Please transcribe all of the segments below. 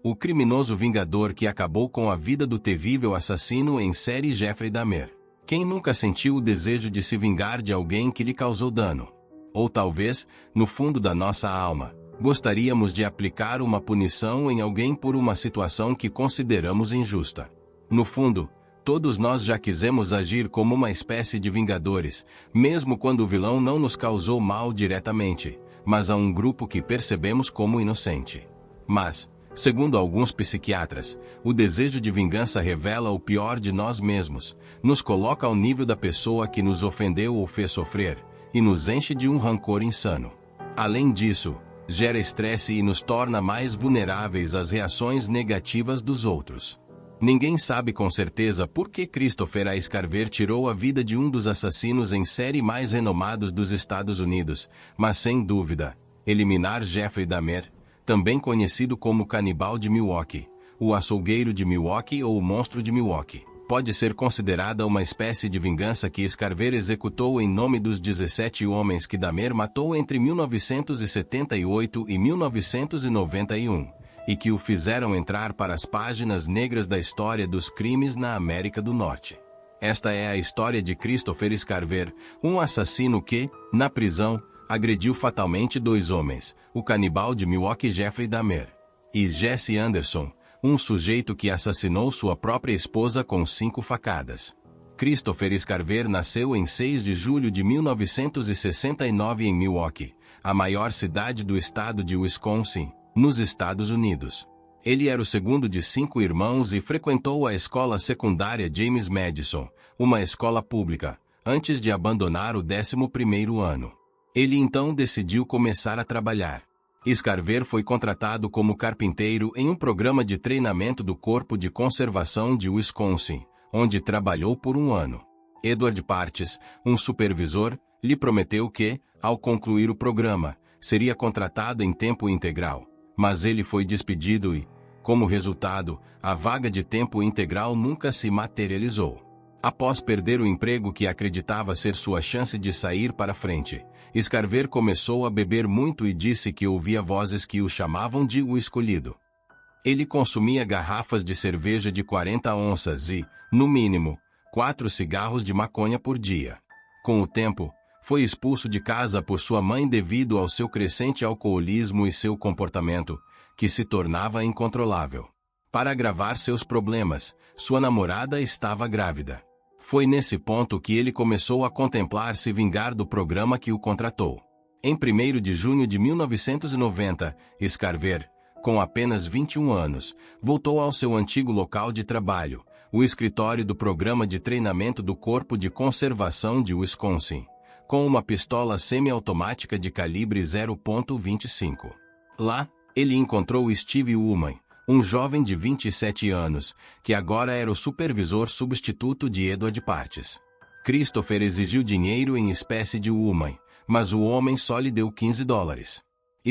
O criminoso vingador que acabou com a vida do terrível assassino em série Jeffrey Dahmer. Quem nunca sentiu o desejo de se vingar de alguém que lhe causou dano? Ou talvez, no fundo da nossa alma, gostaríamos de aplicar uma punição em alguém por uma situação que consideramos injusta. No fundo, todos nós já quisemos agir como uma espécie de vingadores, mesmo quando o vilão não nos causou mal diretamente, mas a um grupo que percebemos como inocente. Mas, segundo alguns psiquiatras, o desejo de vingança revela o pior de nós mesmos, nos coloca ao nível da pessoa que nos ofendeu ou fez sofrer, e nos enche de um rancor insano. Além disso, gera estresse e nos torna mais vulneráveis às reações negativas dos outros. Ninguém sabe com certeza por que Christopher A. Scarver tirou a vida de um dos assassinos em série mais renomados dos Estados Unidos, mas sem dúvida, eliminar Jeffrey Dahmer, também conhecido como Canibal de Milwaukee, o açougueiro de Milwaukee ou o monstro de Milwaukee, pode ser considerada uma espécie de vingança que Scarver executou em nome dos 17 homens que Dahmer matou entre 1978 e 1991. E que o fizeram entrar para as páginas negras da história dos crimes na América do Norte. Esta é a história de Christopher Scarver, um assassino que, na prisão, agrediu fatalmente 2 homens, o canibal de Milwaukee Jeffrey Dahmer, e Jesse Anderson, um sujeito que assassinou sua própria esposa com 5 facadas. Christopher Scarver nasceu em 6 de julho de 1969 em Milwaukee, a maior cidade do estado de Wisconsin, nos Estados Unidos. Ele era o segundo de 5 irmãos e frequentou a escola secundária James Madison, uma escola pública, antes de abandonar o 11º ano. Ele então decidiu começar a trabalhar. Scarver foi contratado como carpinteiro em um programa de treinamento do Corpo de Conservação de Wisconsin, onde trabalhou por 1 ano. Edward Partes, um supervisor, lhe prometeu que, ao concluir o programa, seria contratado em tempo integral. Mas ele foi despedido e, como resultado, a vaga de tempo integral nunca se materializou. Após perder o emprego que acreditava ser sua chance de sair para frente, Scarver começou a beber muito e disse que ouvia vozes que o chamavam de o escolhido. Ele consumia garrafas de cerveja de 40 onças e, no mínimo, 4 cigarros de maconha por dia. Com o tempo, foi expulso de casa por sua mãe devido ao seu crescente alcoolismo e seu comportamento, que se tornava incontrolável. Para agravar seus problemas, sua namorada estava grávida. Foi nesse ponto que ele começou a contemplar se vingar do programa que o contratou. Em 1º de junho de 1990, Scarver, com apenas 21 anos, voltou ao seu antigo local de trabalho, o escritório do Programa de Treinamento do Corpo de Conservação de Wisconsin, com uma pistola semiautomática de calibre .25. Lá, ele encontrou Steve Ullman, um jovem de 27 anos, que agora era o supervisor substituto de Edward Partes. Christopher exigiu dinheiro em espécie de Ullman, mas o homem só lhe deu $15.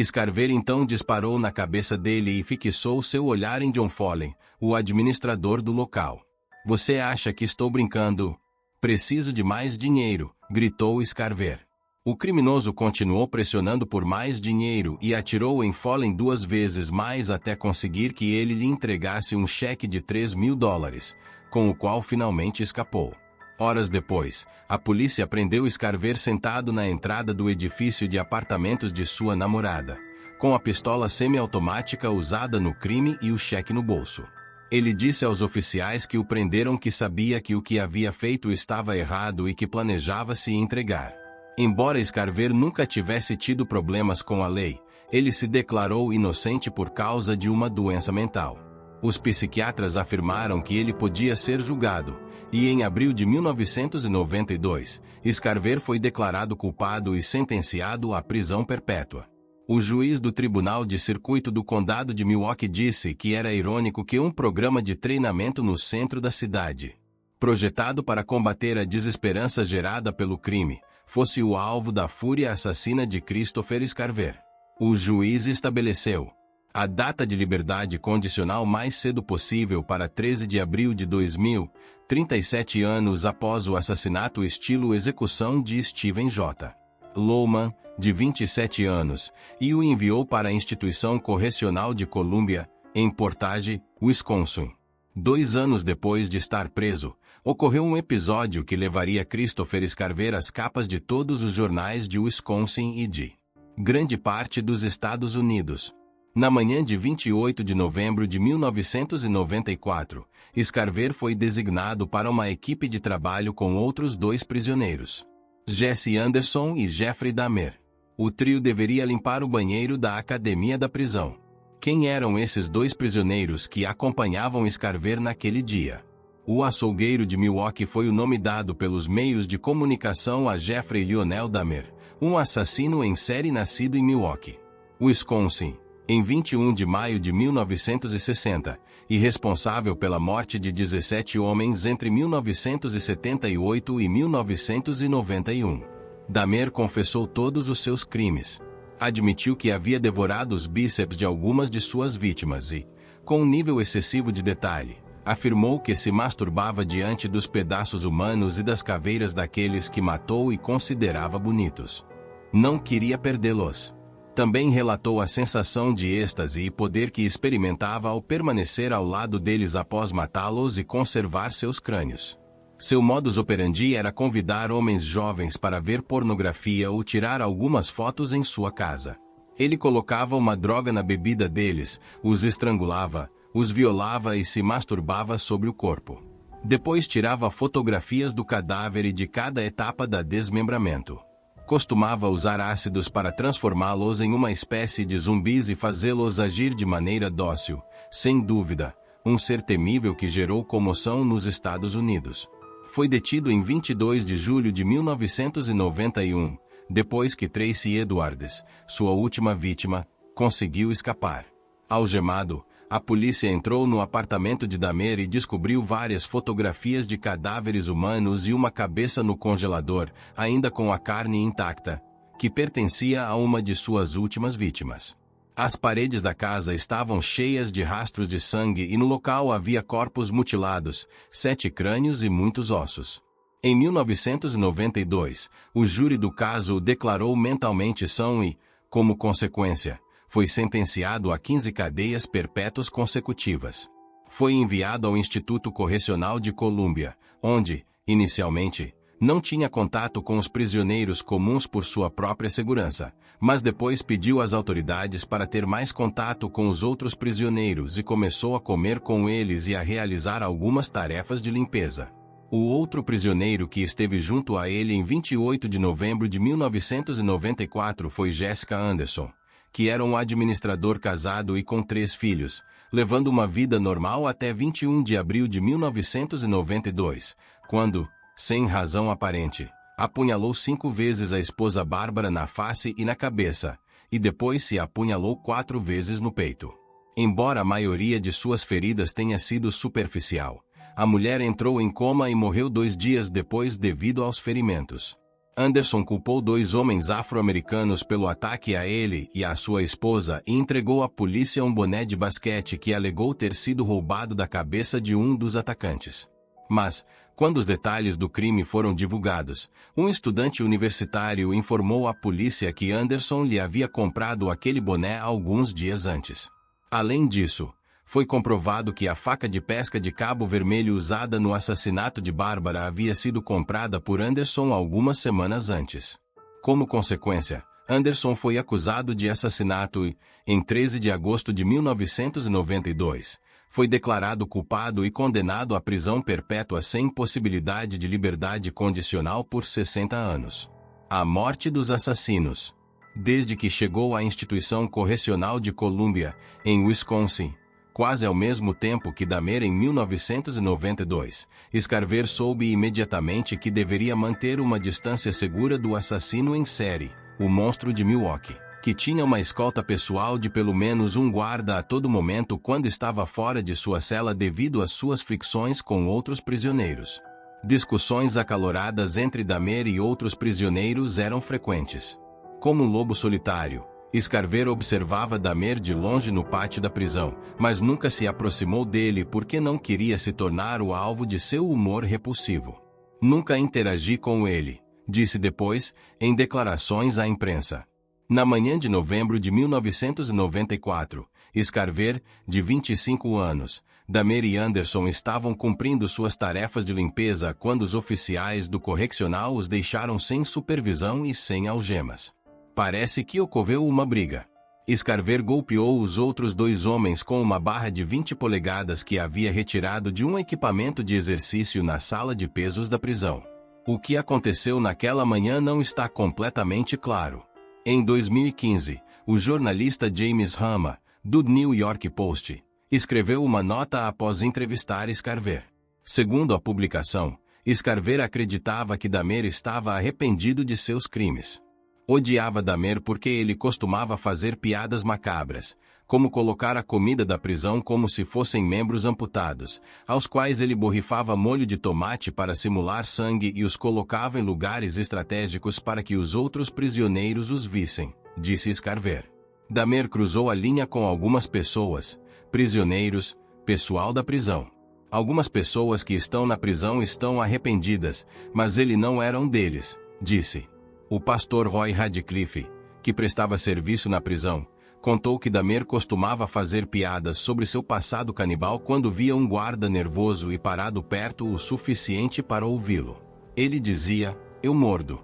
Scarver então disparou na cabeça dele e fixou seu olhar em John Follen, o administrador do local. "Você acha que estou brincando? Preciso de mais dinheiro", gritou Scarver. O criminoso continuou pressionando por mais dinheiro e atirou em Follen 2 vezes mais até conseguir que ele lhe entregasse um cheque de $3.000, com o qual finalmente escapou. Horas depois, a polícia prendeu Scarver sentado na entrada do edifício de apartamentos de sua namorada, com a pistola semiautomática usada no crime e o cheque no bolso. Ele disse aos oficiais que o prenderam que sabia que o que havia feito estava errado e que planejava se entregar. Embora Scarver nunca tivesse tido problemas com a lei, ele se declarou inocente por causa de uma doença mental. Os psiquiatras afirmaram que ele podia ser julgado, e em abril de 1992, Scarver foi declarado culpado e sentenciado à prisão perpétua. O juiz do Tribunal de Circuito do Condado de Milwaukee disse que era irônico que um programa de treinamento no centro da cidade, projetado para combater a desesperança gerada pelo crime, fosse o alvo da fúria assassina de Christopher Scarver. O juiz estabeleceu a data de liberdade condicional mais cedo possível para 13 de abril de 2000, 37 anos após o assassinato estilo execução de Steven J. Lohman, de 27 anos, e o enviou para a Instituição Correcional de Columbia, em Portage, Wisconsin. 2 anos depois de estar preso, ocorreu um episódio que levaria Christopher Scarver às capas de todos os jornais de Wisconsin e de grande parte dos Estados Unidos. Na manhã de 28 de novembro de 1994, Scarver foi designado para uma equipe de trabalho com outros 2 prisioneiros, Jesse Anderson e Jeffrey Dahmer. O trio deveria limpar o banheiro da academia da prisão. Quem eram esses 2 prisioneiros que acompanhavam Scarver naquele dia? O açougueiro de Milwaukee foi o nome dado pelos meios de comunicação a Jeffrey Lionel Dahmer, um assassino em série nascido em Milwaukee, Wisconsin, em 21 de maio de 1960, e responsável pela morte de 17 homens entre 1978 e 1991. Dahmer confessou todos os seus crimes. Admitiu que havia devorado os bíceps de algumas de suas vítimas e, com um nível excessivo de detalhe, afirmou que se masturbava diante dos pedaços humanos e das caveiras daqueles que matou e considerava bonitos. Não queria perdê-los. Também relatou a sensação de êxtase e poder que experimentava ao permanecer ao lado deles após matá-los e conservar seus crânios. Seu modus operandi era convidar homens jovens para ver pornografia ou tirar algumas fotos em sua casa. Ele colocava uma droga na bebida deles, os estrangulava, os violava e se masturbava sobre o corpo. Depois tirava fotografias do cadáver e de cada etapa da desmembramento. Costumava usar ácidos para transformá-los em uma espécie de zumbis e fazê-los agir de maneira dócil, sem dúvida, um ser temível que gerou comoção nos Estados Unidos. Foi detido em 22 de julho de 1991, depois que Tracy Edwards, sua última vítima, conseguiu escapar. Algemado, a polícia entrou no apartamento de Dahmer e descobriu várias fotografias de cadáveres humanos e uma cabeça no congelador, ainda com a carne intacta, que pertencia a uma de suas últimas vítimas. As paredes da casa estavam cheias de rastros de sangue e no local havia corpos mutilados, 7 crânios e muitos ossos. Em 1992, o júri do caso o declarou mentalmente são e, como consequência, foi sentenciado a 15 cadeias perpétuas consecutivas. Foi enviado ao Instituto Correcional de Columbia, onde, inicialmente, não tinha contato com os prisioneiros comuns por sua própria segurança, mas depois pediu às autoridades para ter mais contato com os outros prisioneiros e começou a comer com eles e a realizar algumas tarefas de limpeza. O outro prisioneiro que esteve junto a ele em 28 de novembro de 1994 foi Jessica Anderson, que era um administrador casado e com 3 filhos, levando uma vida normal até 21 de abril de 1992, quando, sem razão aparente, apunhalou 5 vezes a esposa Bárbara na face e na cabeça, e depois se apunhalou 4 vezes no peito. Embora a maioria de suas feridas tenha sido superficial, a mulher entrou em coma e morreu 2 dias depois devido aos ferimentos. Anderson culpou 2 homens afro-americanos pelo ataque a ele e à sua esposa e entregou à polícia um boné de basquete que alegou ter sido roubado da cabeça de um dos atacantes. Mas, quando os detalhes do crime foram divulgados, um estudante universitário informou à polícia que Anderson lhe havia comprado aquele boné alguns dias antes. Além disso, foi comprovado que a faca de pesca de Cabo Vermelho usada no assassinato de Bárbara havia sido comprada por Anderson algumas semanas antes. Como consequência, Anderson foi acusado de assassinato e, em 13 de agosto de 1992, foi declarado culpado e condenado à prisão perpétua sem possibilidade de liberdade condicional por 60 anos. A morte dos assassinos. Desde que chegou à instituição correcional de Columbia, em Wisconsin, quase ao mesmo tempo que Dahmer em 1992, Scarver soube imediatamente que deveria manter uma distância segura do assassino em série, o monstro de Milwaukee, que tinha uma escolta pessoal de pelo menos um guarda a todo momento quando estava fora de sua cela devido às suas fricções com outros prisioneiros. Discussões acaloradas entre Dahmer e outros prisioneiros eram frequentes. Como um lobo solitário, Scarver observava Dahmer de longe no pátio da prisão, mas nunca se aproximou dele porque não queria se tornar o alvo de seu humor repulsivo. Nunca interagi com ele, disse depois, em declarações à imprensa. Na manhã de novembro de 1994, Scarver, de 25 anos, Dahmer e Anderson estavam cumprindo suas tarefas de limpeza quando os oficiais do correccional os deixaram sem supervisão e sem algemas. Parece que ocorreu uma briga. Scarver golpeou os outros dois homens com uma barra de 20 polegadas que havia retirado de um equipamento de exercício na sala de pesos da prisão. O que aconteceu naquela manhã não está completamente claro. Em 2015, o jornalista James Rama, do New York Post, escreveu uma nota após entrevistar Scarver. Segundo a publicação, Scarver acreditava que Dahmer estava arrependido de seus crimes. Odiava Dahmer porque ele costumava fazer piadas macabras, como colocar a comida da prisão como se fossem membros amputados, aos quais ele borrifava molho de tomate para simular sangue e os colocava em lugares estratégicos para que os outros prisioneiros os vissem, disse Scarver. Dahmer cruzou a linha com algumas pessoas, prisioneiros, pessoal da prisão. Algumas pessoas que estão na prisão estão arrependidas, mas ele não era um deles, disse. O pastor Roy Radcliffe, que prestava serviço na prisão, contou que Dahmer costumava fazer piadas sobre seu passado canibal quando via um guarda nervoso e parado perto o suficiente para ouvi-lo. Ele dizia, "Eu mordo."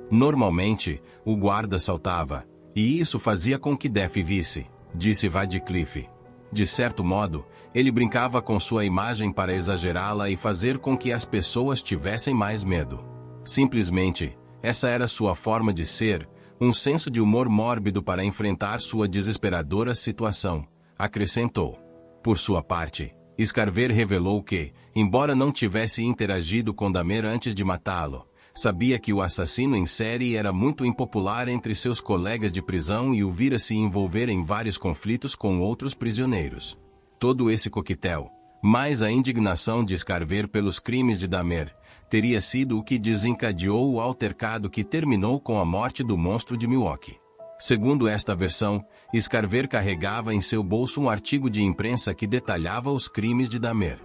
Normalmente, o guarda saltava, e isso fazia com que Def visse, disse Radcliffe. De certo modo, ele brincava com sua imagem para exagerá-la e fazer com que as pessoas tivessem mais medo. Simplesmente, essa era sua forma de ser, um senso de humor mórbido para enfrentar sua desesperadora situação, acrescentou. Por sua parte, Scarver revelou que, embora não tivesse interagido com Dahmer antes de matá-lo, sabia que o assassino em série era muito impopular entre seus colegas de prisão e o vira se envolver em vários conflitos com outros prisioneiros. Todo esse coquetel, mais a indignação de Scarver pelos crimes de Dahmer, teria sido o que desencadeou o altercado que terminou com a morte do monstro de Milwaukee. Segundo esta versão, Scarver carregava em seu bolso um artigo de imprensa que detalhava os crimes de Dahmer.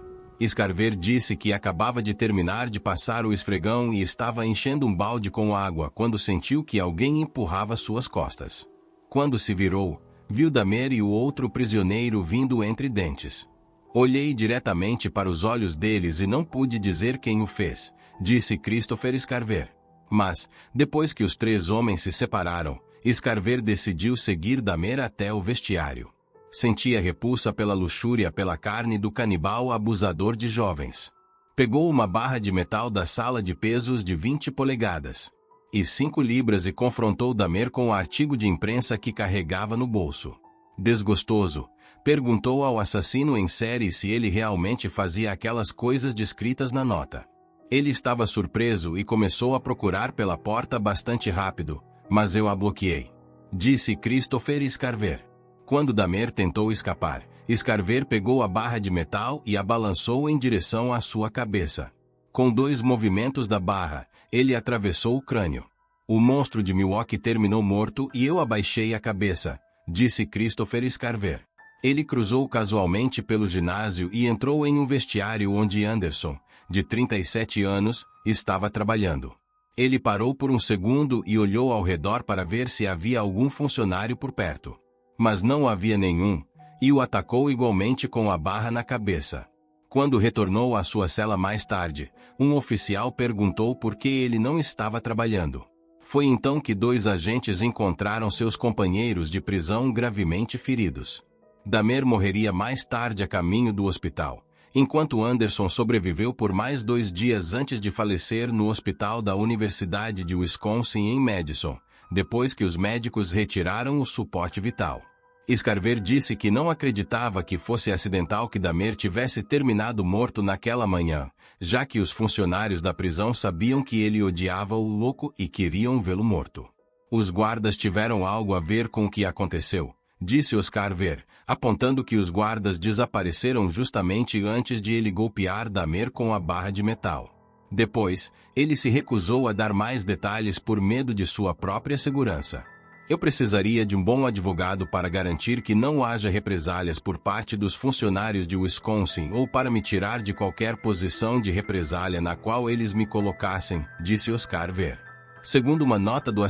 Scarver disse que acabava de terminar de passar o esfregão e estava enchendo um balde com água quando sentiu que alguém empurrava suas costas. Quando se virou, viu Dahmer e o outro prisioneiro vindo entre dentes. Olhei diretamente para os olhos deles e não pude dizer quem o fez, disse Christopher Scarver. Mas, depois que os três homens se separaram, Scarver decidiu seguir Dahmer até o vestiário. Sentia repulsa pela luxúria pela carne do canibal abusador de jovens. Pegou uma barra de metal da sala de pesos de 20 polegadas e 5 libras e confrontou Dahmer com o artigo de imprensa que carregava no bolso. Desgostoso, perguntou ao assassino em série se ele realmente fazia aquelas coisas descritas na nota. Ele estava surpreso e começou a procurar pela porta bastante rápido, mas eu a bloqueei, disse Christopher Scarver. Quando Dahmer tentou escapar, Scarver pegou a barra de metal e a balançou em direção à sua cabeça. Com 2 movimentos da barra, ele atravessou o crânio. O monstro de Milwaukee terminou morto e eu abaixei a cabeça, disse Christopher Scarver. Ele cruzou casualmente pelo ginásio e entrou em um vestiário onde Anderson, de 37 anos, estava trabalhando. Ele parou por um segundo e olhou ao redor para ver se havia algum funcionário por perto. Mas não havia nenhum, e o atacou igualmente com a barra na cabeça. Quando retornou à sua cela mais tarde, um oficial perguntou por que ele não estava trabalhando. Foi então que 2 agentes encontraram seus companheiros de prisão gravemente feridos. Dahmer morreria mais tarde a caminho do hospital, enquanto Anderson sobreviveu por mais 2 dias antes de falecer no hospital da Universidade de Wisconsin em Madison, depois que os médicos retiraram o suporte vital. Scarver disse que não acreditava que fosse acidental que Dahmer tivesse terminado morto naquela manhã, já que os funcionários da prisão sabiam que ele odiava o louco e queriam vê-lo morto. Os guardas tiveram algo a ver com o que aconteceu, disse Scarver, apontando que os guardas desapareceram justamente antes de ele golpear Dahmer com a barra de metal. Depois, ele se recusou a dar mais detalhes por medo de sua própria segurança. Eu precisaria de um bom advogado para garantir que não haja represálias por parte dos funcionários de Wisconsin ou para me tirar de qualquer posição de represália na qual eles me colocassem, disse Scarver. Segundo uma nota do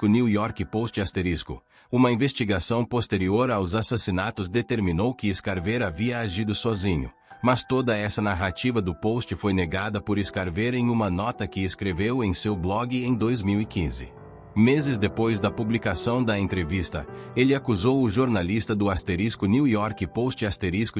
*New York Post*, uma investigação posterior aos assassinatos determinou que Scarver havia agido sozinho, mas toda essa narrativa do Post foi negada por Scarver em uma nota que escreveu em seu blog em 2015. Meses depois da publicação da entrevista, ele acusou o jornalista do *New York Post*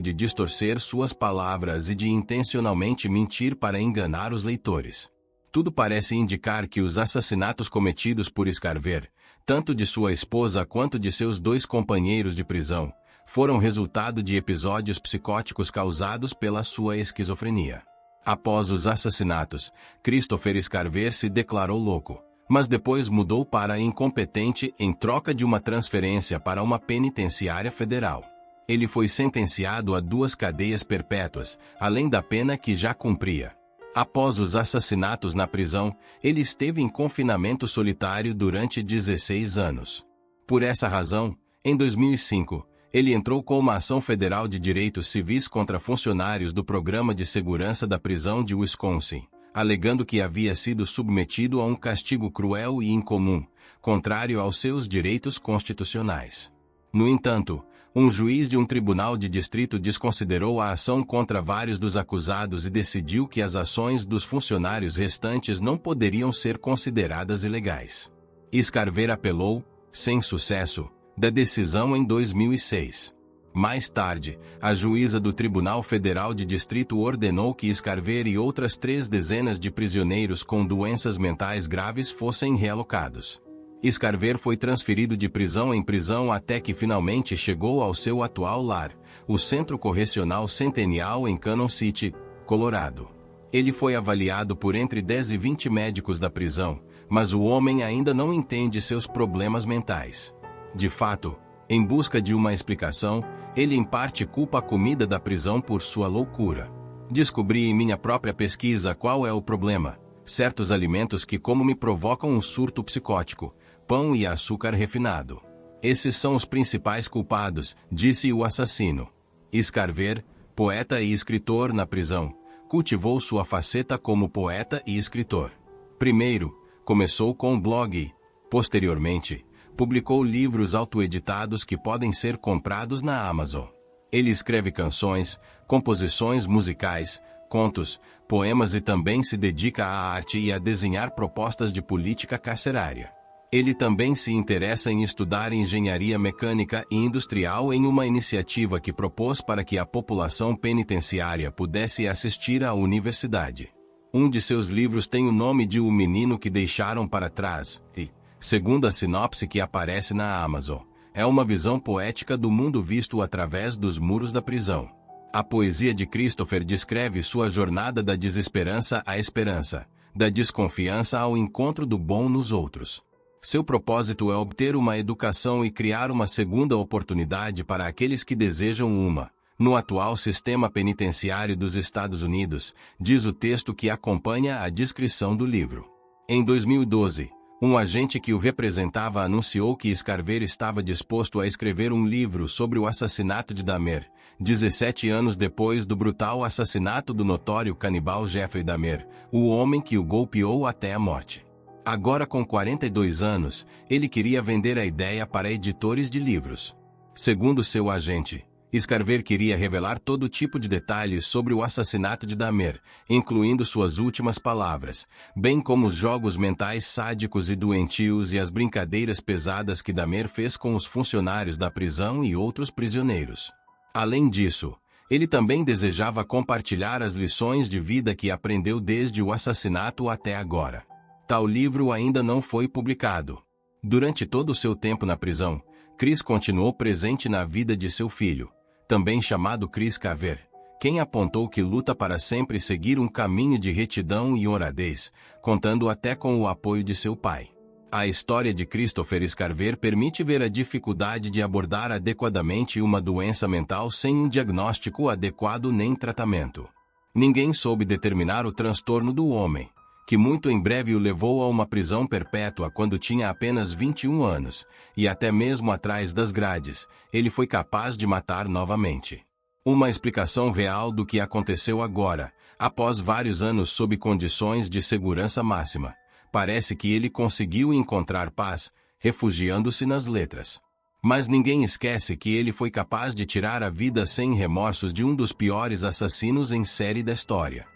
de distorcer suas palavras e de intencionalmente mentir para enganar os leitores. Tudo parece indicar que os assassinatos cometidos por Scarver, tanto de sua esposa quanto de seus 2 companheiros de prisão, foram resultado de episódios psicóticos causados pela sua esquizofrenia. Após os assassinatos, Christopher Scarver se declarou louco, mas depois mudou para incompetente em troca de uma transferência para uma penitenciária federal. Ele foi sentenciado a 2 cadeias perpétuas, além da pena que já cumpria. Após os assassinatos na prisão, ele esteve em confinamento solitário durante 16 anos. Por essa razão, em 2005, ele entrou com uma ação federal de direitos civis contra funcionários do Programa de Segurança da Prisão de Wisconsin, alegando que havia sido submetido a um castigo cruel e incomum, contrário aos seus direitos constitucionais. No entanto, um juiz de um tribunal de distrito desconsiderou a ação contra vários dos acusados e decidiu que as ações dos funcionários restantes não poderiam ser consideradas ilegais. Scarver apelou, sem sucesso, da decisão em 2006. Mais tarde, a juíza do Tribunal Federal de Distrito ordenou que Scarver e outras 3 dezenas de prisioneiros com doenças mentais graves fossem realocados. Scarver foi transferido de prisão em prisão até que finalmente chegou ao seu atual lar, o Centro Correcional Centennial em Cannon City, Colorado. Ele foi avaliado por entre 10 e 20 médicos da prisão, mas o homem ainda não entende seus problemas mentais. De fato, em busca de uma explicação, ele em parte culpa a comida da prisão por sua loucura. Descobri em minha própria pesquisa qual é o problema: certos alimentos que me provocam um surto psicótico, pão e açúcar refinado. Esses são os principais culpados, disse o assassino. Scarver, poeta e escritor na prisão, cultivou sua faceta como poeta e escritor. Primeiro, começou com um blog. Posteriormente, publicou livros autoeditados que podem ser comprados na Amazon. Ele escreve canções, composições musicais, contos, poemas e também se dedica à arte e a desenhar propostas de política carcerária. Ele também se interessa em estudar engenharia mecânica e industrial em uma iniciativa que propôs para que a população penitenciária pudesse assistir à universidade. Um de seus livros tem o nome de O Menino que Deixaram para Trás, e, segundo a sinopse que aparece na Amazon, é uma visão poética do mundo visto através dos muros da prisão. A poesia de Christopher descreve sua jornada da desesperança à esperança, da desconfiança ao encontro do bom nos outros. Seu propósito é obter uma educação e criar uma segunda oportunidade para aqueles que desejam uma. No atual sistema penitenciário dos Estados Unidos, diz o texto que acompanha a descrição do livro. Em 2012, um agente que o representava anunciou que Scarver estava disposto a escrever um livro sobre o assassinato de Dahmer, 17 anos depois do brutal assassinato do notório canibal Jeffrey Dahmer, o homem que o golpeou até a morte. Agora com 42 anos, ele queria vender a ideia para editores de livros. Segundo seu agente, Scarver queria revelar todo tipo de detalhes sobre o assassinato de Dahmer, incluindo suas últimas palavras, bem como os jogos mentais sádicos e doentios e as brincadeiras pesadas que Dahmer fez com os funcionários da prisão e outros prisioneiros. Além disso, ele também desejava compartilhar as lições de vida que aprendeu desde o assassinato até agora. Tal livro ainda não foi publicado. Durante todo o seu tempo na prisão, Chris continuou presente na vida de seu filho, também chamado Chris Carver, quem apontou que luta para sempre seguir um caminho de retidão e honradez, contando até com o apoio de seu pai. A história de Christopher Scarver permite ver a dificuldade de abordar adequadamente uma doença mental sem um diagnóstico adequado nem tratamento. Ninguém soube determinar o transtorno do homem, que muito em breve o levou a uma prisão perpétua quando tinha apenas 21 anos, e até mesmo atrás das grades, ele foi capaz de matar novamente. Uma explicação real do que aconteceu agora, após vários anos sob condições de segurança máxima, parece que ele conseguiu encontrar paz, refugiando-se nas letras. Mas ninguém esquece que ele foi capaz de tirar a vida sem remorsos de um dos piores assassinos em série da história.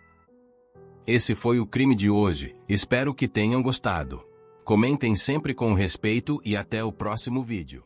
Esse foi o crime de hoje, espero que tenham gostado. Comentem sempre com respeito e até o próximo vídeo.